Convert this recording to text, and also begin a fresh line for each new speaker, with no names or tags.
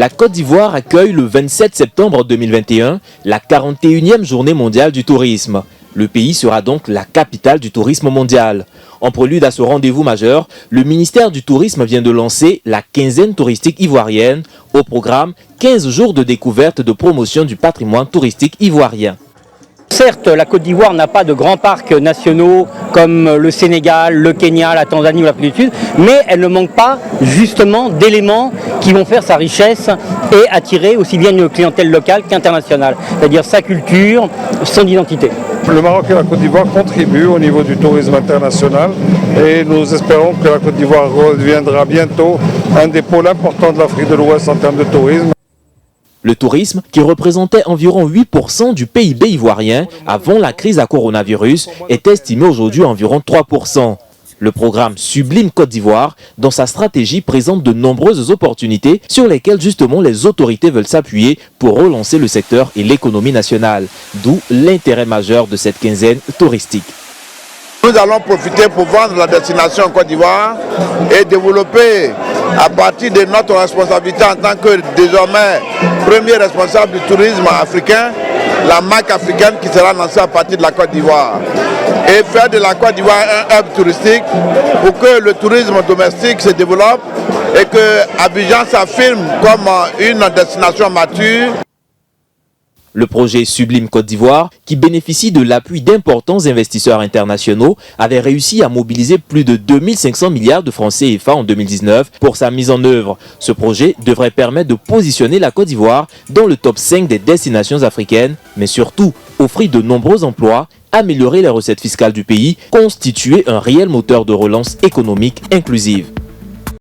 La Côte d'Ivoire accueille le 27 septembre 2021 la 41e journée mondiale du tourisme. Le pays sera donc la capitale du tourisme mondial. En prélude à ce rendez-vous majeur, le ministère du Tourisme vient de lancer la quinzaine touristique ivoirienne. Au programme, 15 jours de découverte de promotion du patrimoine touristique ivoirien.
Certes, la Côte d'Ivoire n'a pas de grands parcs nationaux comme le Sénégal, le Kenya, la Tanzanie ou l'Afrique du Sud, mais elle ne manque pas justement d'éléments qui vont faire sa richesse et attirer aussi bien une clientèle locale qu'internationale, c'est-à-dire sa culture, son identité.
Le Maroc et la Côte d'Ivoire contribuent au niveau du tourisme international et nous espérons que la Côte d'Ivoire redeviendra bientôt un des pôles importants de l'Afrique de l'Ouest en termes de tourisme.
Le tourisme, qui représentait environ 8% du PIB ivoirien avant la crise à coronavirus, est estimé aujourd'hui à environ 3%. Le programme Sublime Côte d'Ivoire, dans sa stratégie, présente de nombreuses opportunités sur lesquelles justement les autorités veulent s'appuyer pour relancer le secteur et l'économie nationale. D'où l'intérêt majeur de cette quinzaine touristique.
Nous allons profiter pour vendre la destination en Côte d'Ivoire et développer à partir de notre responsabilité en tant que désormais premier responsable du tourisme africain, la marque africaine qui sera lancée à partir de la Côte d'Ivoire. Et faire de la Côte d'Ivoire un hub touristique pour que le tourisme domestique se développe et que Abidjan s'affirme comme une destination mature.
Le projet Sublime Côte d'Ivoire, qui bénéficie de l'appui d'importants investisseurs internationaux, avait réussi à mobiliser plus de 2500 milliards de francs CFA en 2019 pour sa mise en œuvre. Ce projet devrait permettre de positionner la Côte d'Ivoire dans le top 5 des destinations africaines, mais surtout offrir de nombreux emplois, améliorer les recettes fiscales du pays, constituer un réel moteur de relance économique inclusive.